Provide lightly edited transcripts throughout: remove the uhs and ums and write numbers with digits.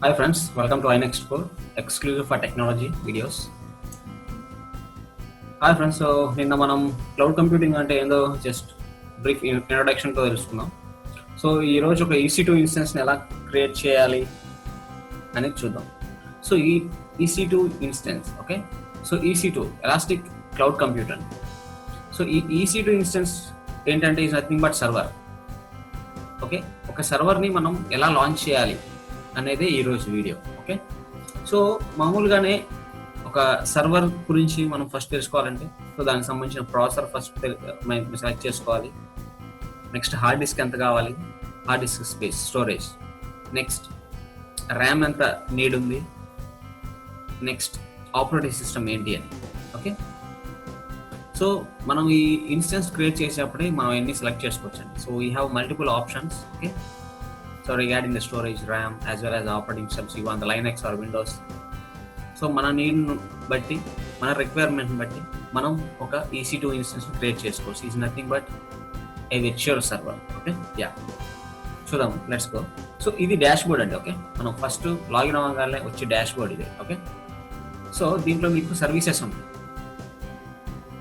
Hi friends, welcome to iNext Core, exclusive for technology videos. Hi friends, so నిన్న మనం cloud computing అంటే ఏందో just brief ఇంట్రొడక్షన్తో తెలుసుకుందాం. So ఈరోజు ఒక EC2 ఇన్స్టెన్స్ని ఎలా క్రియేట్ చేయాలి అనేది చూద్దాం. సో ఈ EC2 instance, okay, so EC2 elastic cloud computer. So ఈ EC2 ఇన్స్టెన్స్ ఏంటంటే is nothing but server. Okay, ఒక సర్వర్ని మనం ఎలా లాంచ్ చేయాలి అనేది ఈరోజు వీడియో. ఓకే, సో మామూలుగానే ఒక సర్వర్ గురించి మనం ఫస్ట్ తెలుసుకోవాలంటే సో దానికి సంబంధించిన ప్రాసెసర్ ఫస్ట్ సెలెక్ట్ చేసుకోవాలి. నెక్స్ట్ హార్డ్ డిస్క్ ఎంత కావాలి, hard disk space, storage, next RAM ఎంత నీడ్ ఉంది, నెక్స్ట్ ఆపరేటింగ్ సిస్టమ్ ఏంటి అని. ఓకే, సో మనం ఈ ఇన్స్టెన్స్ క్రియేట్ చేసేటప్పుడే మనం ఎన్ని సెలెక్ట్ చేసుకోవచ్చండి. So we have multiple options. Okay, so regarding the storage, RAM as well as operating systems, ఇవి అంత లైనక్స్ ఆర్ విండోస్. సో మన నీడ్ను బట్టి, మన రిక్వైర్మెంట్ని బట్టి మనం ఒక EC2 ఇన్స్టెన్స్ క్రియేట్ చేసుకోవచ్చు. Is nothing but A virtual server. Okay, yeah, చూద్దాం, లెట్స్ గో. సో ఇది డాష్ బోర్డ్ అండి. ఓకే, మనం ఫస్ట్ లాగిన్ అవ్వగానే వచ్చే డాష్ బోర్డ్ ఇది. ఓకే, సో దీంట్లో మీకు సర్వీసెస్ ఉంటాయి.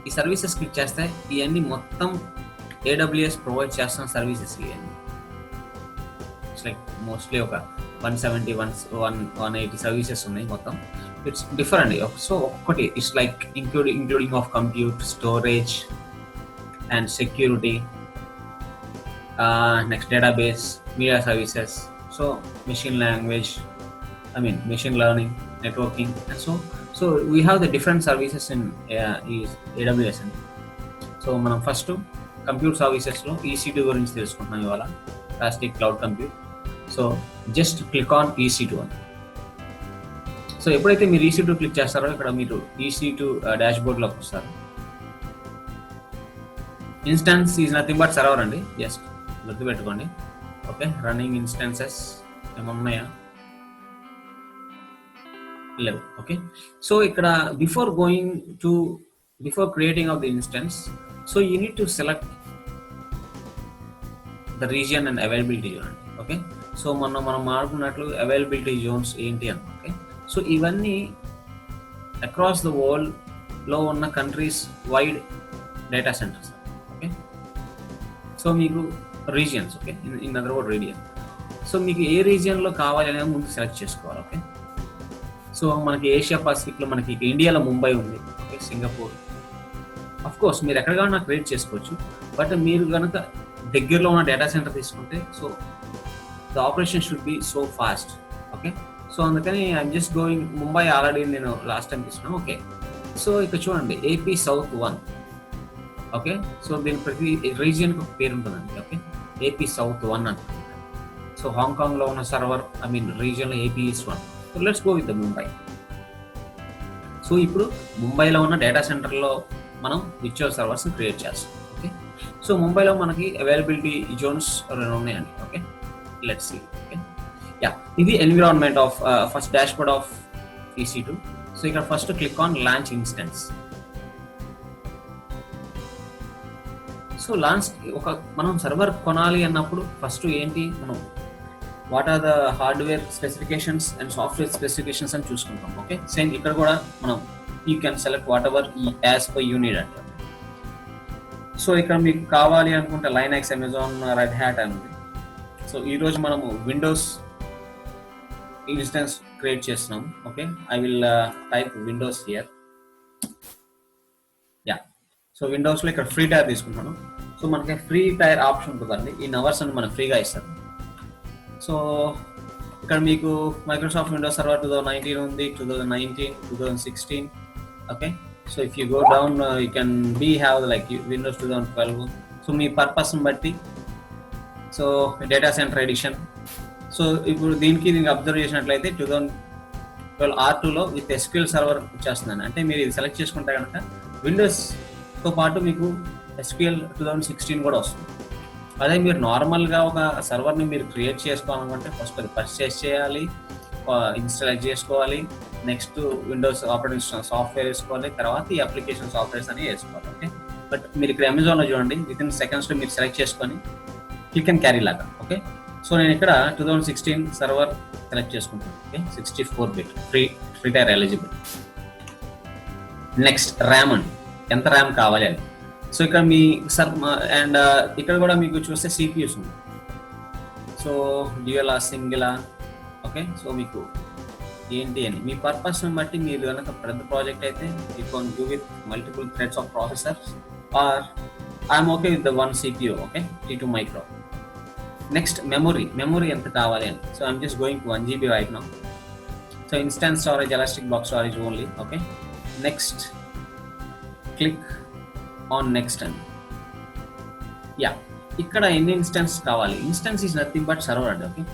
ఈ సర్వీసెస్ క్లిక్ చేస్తే ఇవన్నీ మొత్తం AWS ప్రొవైడ్ చేస్తున్న సర్వీసెస్. ఇవన్నీ ఇట్స్ లైక్ మోస్ట్లీ ఒక 170-180 సర్వీసెస్ ఉన్నాయి మొత్తం. It's different. సో ఒక్కటి it's like including of compute, storage and security, next database, media services, so machine language, machine learning, networking, and so we have the different services in AWS అండి. So మనం first computer సర్వీసెస్లో EC2 గురించి తెలుసుకుంటున్నాం ఇవాళ, elastic cloud compute. So just click on EC2 అని. So ఎప్పుడైతే మీరు EC2 click చేస్తారో ఇక్కడ మీరు EC2 డాష్ బోర్డ్లోకి వస్తారు. Instance is nothing but server అండి, జస్ట్ గుర్తుపెట్టుకోండి. ఓకే, రన్నింగ్ ఇన్స్టాన్సెస్ ఏమన్నాయా, లేవు. ఓకే, సో ఇక్కడ before creating of the instance, so you need to select the region and availability zone అండి. ఓకే, సో మనం మాట్లాడుకున్నట్లు అవైలబిలిటీ జోన్స్ ఏంటి అని. ఓకే, సో ఇవన్నీ అక్రాస్ ద వరల్డ్లో ఉన్న countries wide data centres. Okay, so మీకు regions, okay, in other word region. So మీకు ఏ రీజియన్లో కావాలి అనేది ముందు సెలెక్ట్ చేసుకోవాలి. ఓకే, సో మనకి ఏషియా పసిఫిక్లో మనకి ఇండియాలో ముంబై ఉంది. ఓకే, సింగపూర్, అఫ్ కోర్స్ మీరు ఎక్కడ కావాలన్నా క్రియేట్ చేసుకోవచ్చు. బట్ మీరు కనుక దగ్గరలో ఉన్న డేటా సెంటర్ తీసుకుంటే so the operation should be so fast. Okay, so అందుకని I'm just going Mumbai. Already నేను లాస్ట్ టైం తీసుకున్నాను. ఓకే, సో ఇక్కడ చూడండి AP South 1. ఓకే, సో దీని ప్రతి రీజియన్కి ఒక పేరు ఉంటుందండి. ఓకే, AP South 1 అంట. సో హాంకాంగ్లో ఉన్న సర్వర్ రీజియన్లో AP East 1. So let's go with the Mumbai. So ఇప్పుడు ముంబైలో ఉన్న డేటా సెంటర్లో మనం విర్చువల్ సర్వర్స్ని క్రియేట్ చేస్తాం. ఓకే, సో ముంబైలో మనకి అవైలబిలిటీ జోన్స్ 2 ఉన్నాయండి. Okay, let's see. Okay, yeah, ఇది environment of first dash board of EC2. So ఇక్కడ first click on launch instance. So launch మనం సర్వర్ కొనాలి అన్నప్పుడు ఫస్ట్ ఏంటి, మనం what are the hardware specifications and software specifications అని చూసుకుంటాం. ఓకే, సేమ్ ఇక్కడ కూడా మనం you can select what ever as per you need అంటే. సో ఇక్కడ మీకు కావాలి అనుకుంటే లైనక్స్, అమెజాన్, రెడ్ హ్యాట్ అని ఉంది. సో ఈరోజు మనము విండోస్ ఇన్స్టెన్స్ క్రియేట్ చేస్తున్నాం. Okay, I will type windows here. Yeah, so విండోస్లో ఇక్కడ ఫ్రీ టైర్ తీసుకుంటాను. సో మనకి ఫ్రీ టైర్ ఆప్షన్ ఉంటుందండి. ఈ అవర్స్ అని మనకు ఫ్రీగా ఇస్తారు. సో ఇక్కడ మీకు మైక్రోసాఫ్ట్ విండోస్ సర్వర్ 2019 ఉంది, 2019, 2016. Okay, so if you go down you can have like windows 2012. So మీ పర్పస్ని బట్టి. So data centre edition. So ఇప్పుడు దీనికి అబ్జర్వ్ చేసినట్లయితే 2012 R2లో విత్ SQL సర్వర్ వచ్చేస్తుందండి. అంటే మీరు ఇది సెలెక్ట్ చేసుకుంటే కనుక విండోస్తో పాటు మీకు SQL 2016 కూడా వస్తుంది. అదే మీరు నార్మల్గా ఒక సర్వర్ని మీరు క్రియేట్ చేసుకోవాలనుకుంటే ఫస్ట్ అది పర్చేస్ చేయాలి, ఇన్స్టాల్ చేసుకోవాలి, నెక్స్ట్ విండోస్ ఆపరేటింగ్ సాఫ్ట్వేర్ వేసుకోవాలి, తర్వాత ఈ అప్లికేషన్ సాఫ్ట్వేర్స్ అని వేసుకోవాలి. ఓకే, బట్ మీరు ఇక్కడ అమెజాన్లో చూడండి, విత్ ఇన్ సెకండ్స్లో మీరు సెలెక్ట్ చేసుకొని క్లిక్ అండ్ క్యారీ లాగా. ఓకే, సో నేను ఇక్కడ 2016 సర్వర్ సెలెక్ట్ చేసుకుంటాను. Okay, 64 bit free tyre eligible. Next RAM అండి, ఎంత ర్యామ్ కావాలి అని. సో ఇక్కడ మీ అండ్ ఇక్కడ కూడా మీకు చూస్తే సిపియూస్ ఉంది. సో డ్యూయలా సింగిలా, ఓకే. సో మీకు ఏంటి అని మీ పర్పస్ని బట్టి మీరు కనుక పెద్ద ప్రాజెక్ట్ అయితే you can do with multiple threads of processors or I'm okay with the 1 CPU, okay, T2 micro. Next memory ఎంత కావాలి అని. So I'm just going to 1 GB right now. So instance storage, elastic box storage only, okay. Next click on next అండి. Yeah, ఇక్కడ ఎన్ని instance కావాలి. Instance is nothing but server అండి, okay.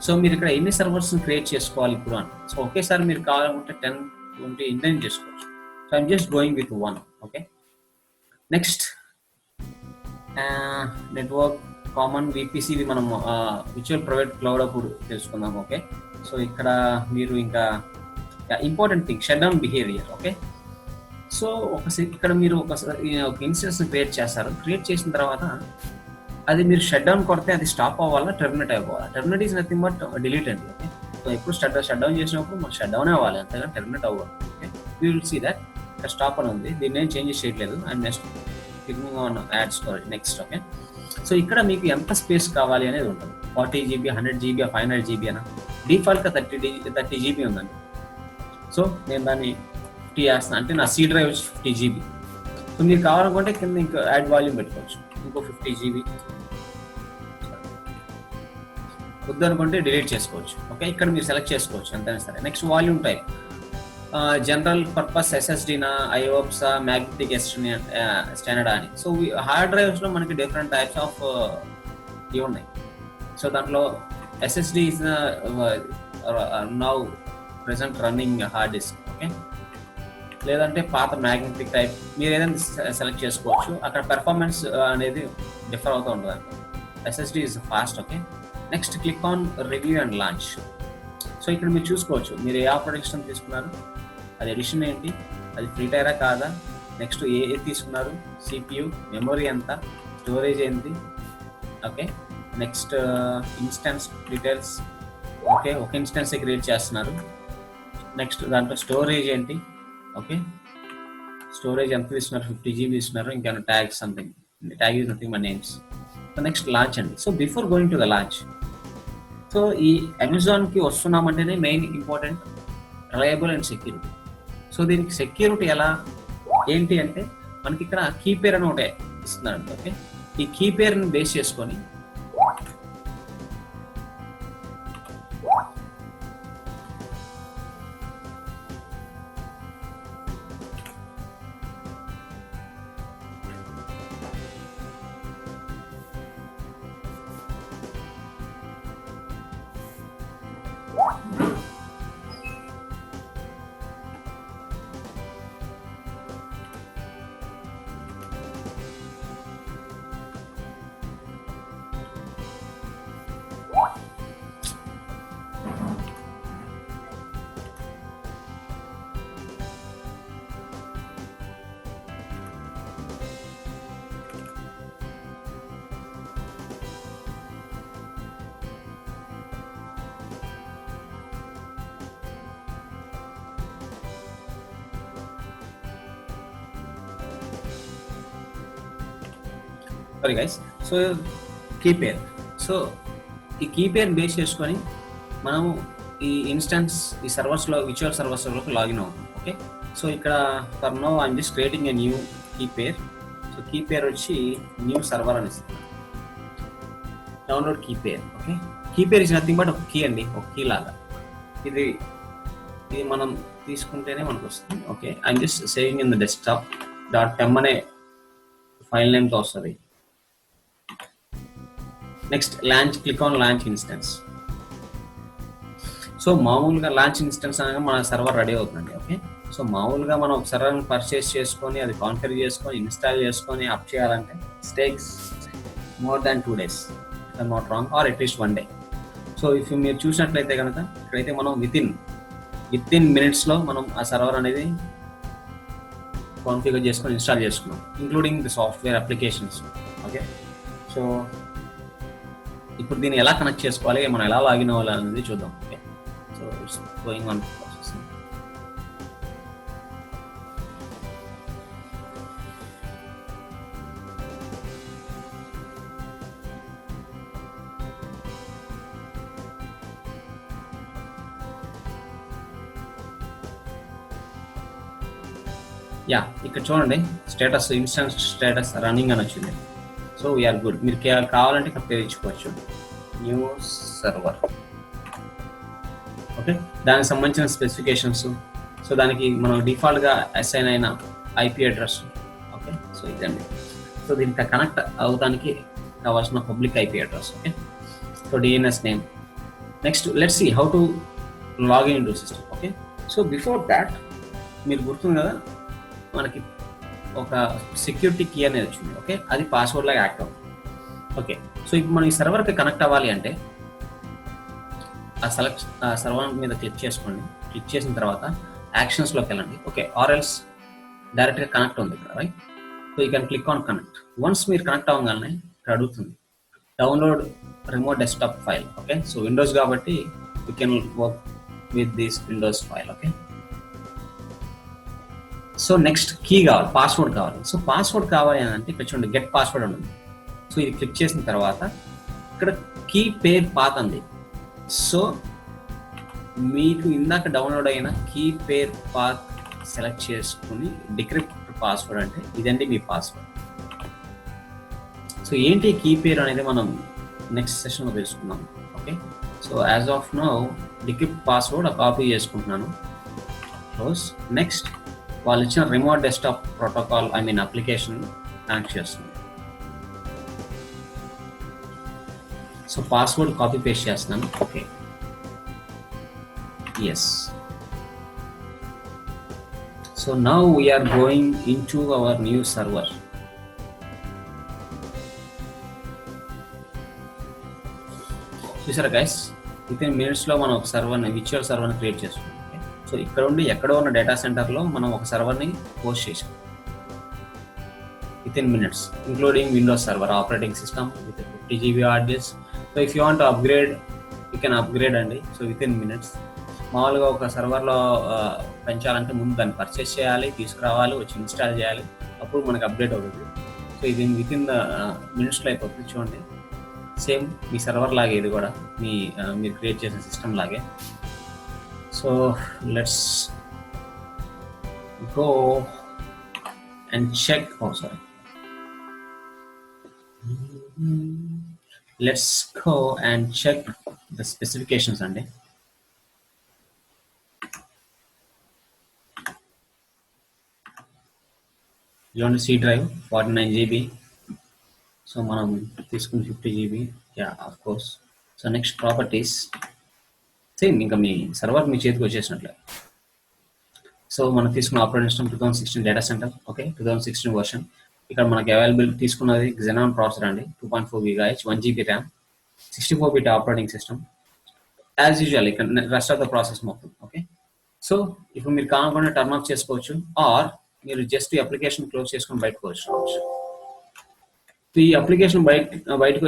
So మీరు ఇక్కడ ఎన్ని సర్వర్స్ని క్రియేట్ చేసుకోవాలి ఇప్పుడు అని. సో ఒకేసారి మీరు కావాలనుకుంటే 10, 20 ఇంటైన్ చేసుకోవచ్చు. So I'm just going with 1, okay. Next network common VPC, ఇది మనం విర్చువల్ ప్రైవేట్ క్లౌడ్ అప్పుడు తెలుసుకుందాం, ఓకే. సో ఇక్కడ మీరు ఇంకా important thing shut down behaviour, okay. So ఇక్కడ మీరు ఒక ఇన్స్టెన్స్ని క్రియేట్ చేస్తారు. క్రియేట్ చేసిన తర్వాత అది మీరు షట్ డౌన్ కొడితే అది స్టాప్ అవ్వాలా, టెర్మినేట్ అయిపోవాలి. Terminate is nothing but delete అండి, ఓకే. సో ఎప్పుడు షట్ డౌన్ చేసినప్పుడు మనకు షట్ డౌన్ అవ్వాలి, అంతేగా టెర్మినేట్ అవ్వాలి, okay. You will see that ఇక్కడ స్టాప్ అని ఉంది. దీన్ని ఏం చేంజెస్ చేయట్లేదు. And next clicking on add storage, next, okay. So ఇక్కడ మీకు ఎంత స్పేస్ కావాలి అనేది ఉంటుంది. 40 GB, 100 GB, 500 GB అనా. డిఫాల్ట్గా 30 GB ఉందండి. సో నేను దాన్ని 50 చేస్తాను, అంటే నా C డ్రైవ్ వచ్చి 50 GB. సో మీరు కావాలనుకుంటే కింద ఇంకా యాడ్ వాల్యూమ్ పెట్టుకోవచ్చు, ఇంకో 50 GB. వద్దు అనుకుంటే డిలీట్ చేసుకోవచ్చు, ఓకే. ఇక్కడ మీరు సెలెక్ట్ చేసుకోవచ్చు అంతేనా సరే. Next volume type, general purpose SSDనా, IOPSా, మ్యాగ్నెటిక్ స్టాండర్డ్ అని. సో హార్డ్ డ్రైవ్స్లో మనకి డిఫరెంట్ టైప్స్ ఆఫ్ ఇవి ఉన్నాయి. సో దాంట్లో SSD is now present running hard disk, okay. లేదంటే పాత మ్యాగ్నెటిక్ టైప్ మీరు ఏదైనా సెలెక్ట్ చేసుకోవచ్చు. అక్కడ పెర్ఫార్మెన్స్ అనేది డిఫర్ అవుతూ ఉంటుంది. SSD is fast, okay. Next click on review and launch. So ఇక్కడ మీరు చూసుకోవచ్చు మీరు ఏ ఆపరేటింగ్ సిస్టమ్ తీసుకున్నారు, అది ఎడిషన్ ఏంటి, అది ఫ్రీ టైరా కాదా, నెక్స్ట్ ఏ తీసుకున్నారు, CPU, మెమొరీ ఎంత, స్టోరేజ్ ఏంటి, okay. Next instance details, okay. ఒక ఇన్స్టాన్సే క్రియేట్ చేస్తున్నారు. నెక్స్ట్ దాంట్లో స్టోరేజ్ ఏంటి, ఓకే. స్టోరేజ్ ఎంత తీసుకున్నారు, 50 GB ఇస్తున్నారు. ఇంకా tag something, tag is nothing but names. So next launch అండి. So before going to the launch, so ఈ అమెజాన్కి వస్తున్నామంటేనే main important reliable and security. So దీనికి సెక్యూరిటీ ఎలా ఏంటి అంటే మనకి ఇక్కడ కీ పేర్ అని ఒకటే ఇస్తున్నారండి, ఓకే. ఈ కీ పేర్ని బేస్ చేసుకొని sorry guys. So key pair, so ఈ కీ పేర్ బేస్ చేసుకొని మనము ఈ ఇన్స్టాన్స్ ఈ సర్వర్స్లో విర్చువల్ సర్వర్స్లోకి లాగిన్ అవుతాం, ఓకే. సో ఇక్కడ for now I'm just creating a new key pair. So key pair వచ్చి న్యూ సర్వర్ అని ఇస్తుంది. Download key pair, okay. Key pair is nothing but ఒక కీ అండి, ఒక కీ లాగా. ఇది మనం తీసుకుంటేనే మనకు వస్తుంది, okay. I'm just saving in the desktop .m అనే ఫైల్ నేమ్తో వస్తుంది. Next launch, click on launch instance. So మామూలుగా లాంచ్ ఇన్స్టెన్స్ అనగా మన సర్వర్ రెడీ అవుతుందండి, ఓకే. సో మామూలుగా మనం ఒక సర్వర్ని పర్చేస్ చేసుకొని అది కాన్ఫిగర్ చేసుకొని ఇన్స్టాల్ చేసుకొని అప్ చేయాలంటే takes more than 2 days, I'm not wrong, or at least 1 day. So if మీరు చూసినట్లయితే కనుక ఇక్కడైతే మనం విత్ ఇన్ మినిట్స్లో మనం ఆ సర్వర్ అనేది కాన్ఫిగర్ చేసుకొని ఇన్స్టాల్ చేసుకున్నాం, including the software applications, okay. So ఇప్పుడు దీన్ని ఎలా కనెక్ట్ చేసుకోవాలి, మనం ఎలా లాగిన్ అవ్వాలి అనేది చూద్దాం. Okay, so it's going on process. Yeah, ఇక్కడ చూడండి స్టేటస్, ఇన్స్టెన్స్ స్టేటస్ రన్నింగ్ అని వచ్చింది. So we're good. మీరు కావాలంటే ఇక్కడ తెచ్చుకోవచ్చు న్యూ సర్వర్. ఓకే, దానికి సంబంధించిన స్పెసిఫికేషన్స్, సో దానికి మనం డిఫాల్ట్గా అసైన్ అయిన ఐపీ అడ్రస్. ఓకే, సో ఇదండి. సో దీనికి కనెక్ట్ అవడానికి కావాల్సిన public IP address. Okay, so DNS name. Next let's see how to login in to system. Okay, so before that మీరు గుర్తుంది కదా, మనకి ఒక సెక్యూరిటీ కీ అనేది వచ్చింది. ఓకే, అది పాస్వర్డ్ లాగా యాక్ట్ అవుతుంది. ఓకే, సో ఇప్పుడు మనం ఈ సర్వర్కి కనెక్ట్ అవ్వాలి అంటే ఆ సర్వర్ మీద క్లిక్ చేసుకోండి. క్లిక్ చేసిన తర్వాత యాక్షన్స్లోకి వెళ్ళండి. ఓకే, ఆర్ఎల్స్ డైరెక్ట్గా కనెక్ట్ ఉంది ఇక్కడ, right? So you can click on connect. Once మీరు కనెక్ట్ అవ్వగానే ఇక్కడ అడుగుతుంది download remote desktop file. Okay, so windows కాబట్టి you can work with this windows file. Okay, so next key కావాలి, పాస్వర్డ్ కావాలి. సో పాస్వర్డ్ కావాలి అని అంటే ఇక్కడ చూడండి గెట్ పాస్వర్డ్ ఉంటుంది. సో ఇది క్లిక్ చేసిన తర్వాత ఇక్కడ కీ పేర్ పాత్ అంది. సో మీకు ఇందాక డౌన్లోడ్ అయిన కీ పేర్ పాత్ సెలెక్ట్ చేసుకుని డిక్రిప్ట్ పాస్వర్డ్ అంటే ఇదండి మీ పాస్వర్డ్. సో ఏంటి కీ పేర్ అనేది మనం నెక్స్ట్ సెషన్లో తెలుసుకుందాం. Okay, so as of now decrypt password copy చేసుకుంటున్నాను. క్లోజ్. నెక్స్ట్ వాళ్ళు ఇచ్చిన remote desktop protocol application connect చేస్తుంది. సో పాస్వర్డ్ కాపీ పేస్ట్ చేస్తున్నాను. Okay, yes. So now we're going in to our new server. చూసారా guys, within మినిట్స్లో మనం ఒక సర్వర్ని, విర్చువల్ సర్వర్ని క్రియేట్ చేస్తున్నాం. సో ఇక్కడ ఉండి ఎక్కడో ఉన్న డేటా సెంటర్లో మనం ఒక సర్వర్ని పోస్ట్ చేసాం within minutes, including windows server, operating system with 50 GB hard disk. So if you want to upgrade you can upgrade అండి. So within minutes. మామూలుగా ఒక సర్వర్లో పెంచాలంటే ముందు దాన్ని పర్చేస్ చేయాలి, తీసుకురావాలి, వచ్చి ఇన్స్టాల్ చేయాలి, అప్పుడు మనకు అప్డేట్ అవుతుంది. సో ఇది విత్ ఇన్ మినిట్స్లో అయిపోతుంది. చూడండి, సేమ్ మీ సర్వర్ లాగే ఇది కూడా మీరు క్రియేట్ చేసిన సిస్టమ్ లాగే. So let's go and check. Oh, sorry. Let's go and check the specifications. And you want to C drive 49 GB. So manam తీసుకుని 50 GB. Yeah, of course. So next properties. Same ఇంకా మీ server మీ చేతికి వచ్చేసినట్లే. So మనం తీసుకున్న operating system 2016 data centre. Okay, 2016 version. ఇక్కడ మనకి available తీసుకున్నది Xenon processor అండి, 2.4 GHz, 1 GB RAM, 64-bit operating system. As usual ఇక్కడ రెస్ట్ ఆఫ్ ద ప్రాసెస్ మొత్తం. ఓకే, సో ఇప్పుడు మీరు కావాలనుకుంటే టర్న్ ఆఫ్ చేసుకోవచ్చు, ఆర్ మీరు జస్ట్ ఈ అప్లికేషన్ క్లోజ్ చేసుకొని బయటకు వచ్చి ఈ అప్లికేషన్ బయటకు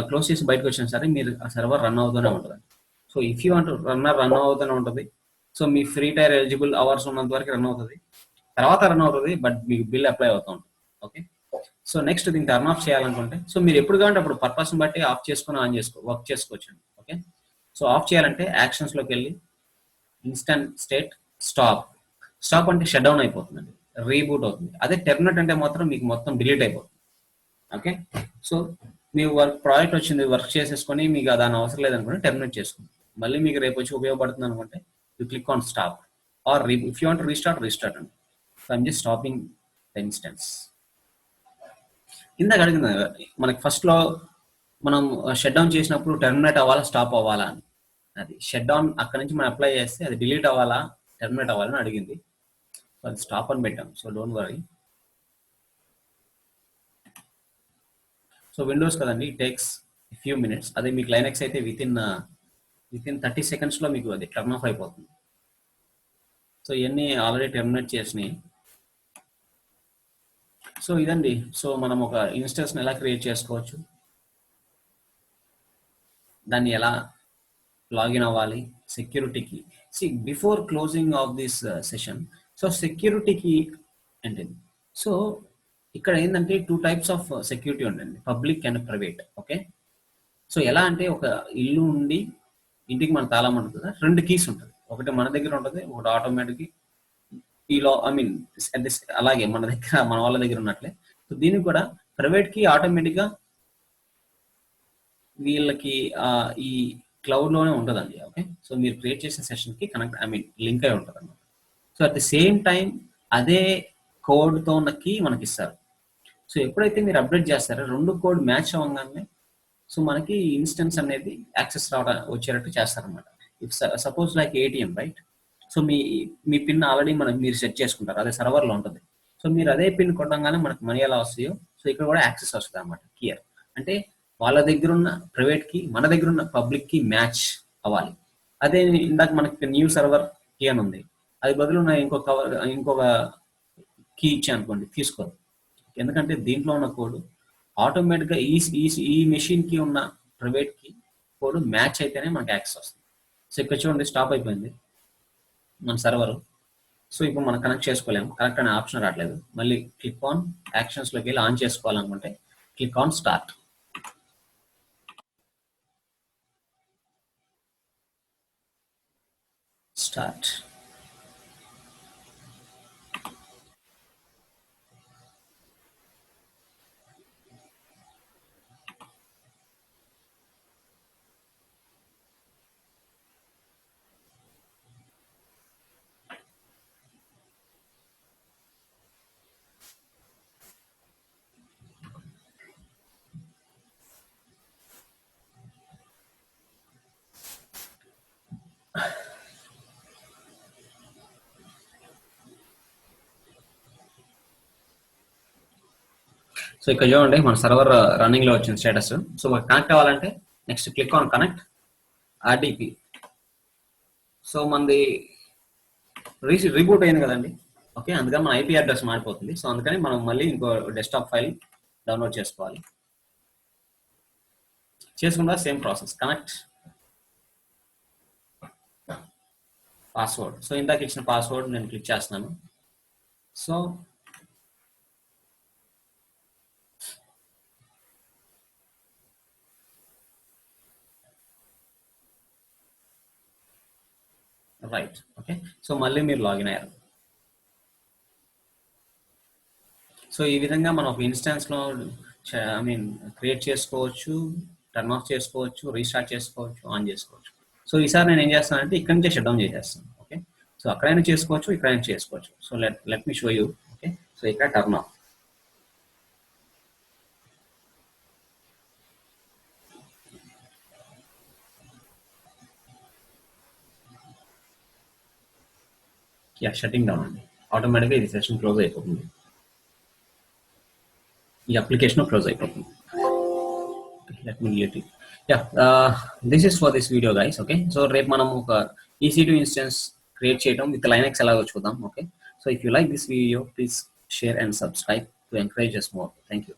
క్లోజ్ చేసి బయటకు వచ్చినా సరే మీరు ఆ సర్వర్ రన్ అవుతూనే ఉంటుంది. So if you want run అవుతూనే ఉంటుంది. సో మీ ఫ్రీ టైర్ ఎలిజిబుల్ అవర్స్ ఉన్నంత వరకు రన్ అవుతుంది, తర్వాత రన్ అవుతుంది, బట్ మీకు బిల్ అప్లై అవుతూ ఉంటుంది. ఓకే, సో నెక్స్ట్ దీన్ని టర్న్ ఆఫ్ చేయాలనుకుంటే సో మీరు ఎప్పుడు కావాలంటే అప్పుడు పర్పస్ని బట్టి ఆఫ్ చేసుకుని ఆన్ వర్క్ చేసుకోవచ్చు. ఓకే, సో ఆఫ్ చేయాలంటే యాక్షన్స్లోకి వెళ్ళి ఇన్స్టెంట్ స్టేట్ స్టాప్ అంటే షట్ డౌన్ అయిపోతుందండి, రీబూట్ అవుతుంది. అదే టెర్మినేట్ అంటే మాత్రం మీకు మొత్తం డిలీట్ అయిపోతుంది. ఓకే, సో మీ ప్రాజెక్ట్ వచ్చింది, వర్క్ చేసేసుకొని మీకు దాని అవసరం లేదనుకుంటే టెర్మినేట్ చేసుకోండి. మళ్ళీ మీకు రేపు వచ్చి ఉపయోగపడుతుంది అనుకుంటే you click on stop, or if you want restart అండి. So I'm just stopping the instance. ఇందాక అడిగింది మనకి ఫస్ట్లో మనం షట్ డౌన్ చేసినప్పుడు టెర్మినేట్ అవ్వాలా, స్టాప్ అవ్వాలా అని. అది షట్ డౌన్ అక్కడ నుంచి మనం అప్లై చేస్తే అది డిలీట్ అవ్వాలా, టెర్మినేట్ అవ్వాలని అడిగింది. సో అది స్టాప్ అని పెట్టాం. So don't worry. So Windows కదండి, ఇట్ టేక్స్ ఫ్యూ మినిట్స్. అదే మీకు లైనక్స్ అయితే విత్ ఇన్ 30 సెకండ్స్లో మీకు అది టర్న్ ఆఫ్ అయిపోతుంది. సో ఇవన్నీ ఆల్రెడీ టెర్మినేట్ చేసినాయి. సో ఇదండి, సో మనం ఒక ఇన్స్టెన్స్ని ఎలా క్రియేట్ చేసుకోవచ్చు. దాన్ని ఎలా లాగిన్ అవ్వాలి, సెక్యూరిటీకి before closing of this session. So సెక్యూరిటీకి ఏంటిది, సో ఇక్కడ ఏంటంటే 2 టైప్స్ ఆఫ్ సెక్యూరిటీ ఉండండి, public and private. Okay, so ఎలా అంటే ఒక ఇల్లు ఉండి ఇంటికి మన తాళం ఉంటుంది కదా, 2 కీస్ ఉంటుంది, ఒకటి మన దగ్గర ఉంటుంది, ఒకటి ఆటోమేటిక్ ఈ లో ఐ మీన్ అలాగే మన దగ్గర మన వాళ్ళ దగ్గర ఉన్నట్లే. సో దీనికి కూడా ప్రైవేట్ కి ఆటోమేటిక్ గా వీళ్ళకి ఈ క్లౌడ్ లోనే ఉంటుందండి. ఓకే, సో మీరు క్రియేట్ చేసిన సెషన్ కి కనెక్ట్ ఐ మీన్ లింక్ అయి ఉంటుంది అన్నమాట. So at the same time అదే కోడ్ తో ఉన్న కీ మనకి ఇస్తారు. సో ఎప్పుడైతే మీరు అప్డేట్ చేస్తారో 2 కోడ్ మ్యాచ్ అవ్వగానే సో మనకి ఇన్స్టెన్స్ అనేది యాక్సెస్ రావడం వచ్చేటట్టు చేస్తారనమాట. If suppose like ATM right, so me pin already మీరు సెట్ చేసుకుంటారు, అదే సర్వర్లో ఉంటుంది. సో మీరు అదే పిన్ కొట్టంగానే మనకి మనీ ఎలా వస్తాయో సో ఇక్కడ కూడా యాక్సెస్ వస్తుంది అనమాట. క్లియర్ అంటే వాళ్ళ దగ్గర ఉన్న ప్రైవేట్ కి మన దగ్గర ఉన్న పబ్లిక్ కి మ్యాచ్ అవ్వాలి. అదే ఇందాక మనకి న్యూ సర్వర్ కీ అని ఉంది, అది బదులు నా ఇంకొక కీ ఇచ్చా అనుకోండి, తీసుకోదు. ఎందుకంటే దీంట్లో ఉన్న కోడ్ ఆటోమేటిక్గా ఈ మెషిన్ కి ఉన్న ప్రైవేట్ కి కోడ్ మ్యాచ్ అయితేనే మనకి యాక్సెస్ వస్తుంది. సో ఇక్కడ చూడండి స్టాప్ అయిపోయింది మన సర్వర్. సో ఇప్పుడు మనం కనెక్ట్ చేసుకోలేము, కనెక్ట్ అనే ఆప్షన్ రావట్లేదు. మళ్ళీ క్లిక్ ఆన్ యాక్షన్స్ లోకి వెళ్ళి ఆన్ చేసుకోవాలనుకుంటే click on start. Start. So ఇక్కడ చూడండి మన సర్వర్ రన్నింగ్ లో వచ్చింది స్టేటస్. సో కనెక్ట్ అవ్వాలంటే next click on connect RDP. So మనది రీబూట్ అయింది కదండి. ఓకే, అందుకని మన ఐపీ అడ్రస్ మారిపోతుంది. సో అందుకని మనం మళ్ళీ ఇంకో డెస్క్టాప్ ఫైల్ డౌన్లోడ్ చేసుకోవాలి. చేసుకుంటా same process, connect, password. So ఇందాక ఇచ్చిన పాస్వర్డ్ నేను క్లిక్ చేస్తున్నాను. So right. ఓకే, సో మళ్ళీ మీరు లాగిన్ అయ్యారు. సో ఈ విధంగా మనం ఒక ఇన్స్టాన్స్లో ఐ మీన్ క్రియేట్ చేసుకోవచ్చు, టర్న్ ఆఫ్ చేసుకోవచ్చు, రీస్టార్ట్ చేసుకోవచ్చు, ఆన్ చేసుకోవచ్చు. సో ఈసారి నేను ఏం చేస్తానంటే ఇక్కడ నుంచే షట్ డౌన్ చేసేస్తాను. ఓకే, సో అక్కడైనా చేసుకోవచ్చు, ఇక్కడైనా చేసుకోవచ్చు. So let me show you. Okay, so ఇక్కడ turn off. Yeah, shutting down అండి. ఆటోమేటిక్గా ఇది సెషన్ క్లోజ్ అయిపోతుంది, ఈ అప్లికేషన్ క్లోజ్ అయిపోతుంది. Let me delete it. Yeah, this is for this video guys. Okay, so రేపు మనం ఒక EC2 ఇన్స్టెన్స్ క్రియేట్ చేయడం విత్ లైనక్స్ ఎలాగో చూద్దాం. Okay, so if you like this video please share and subscribe to encourage us more. Thank you.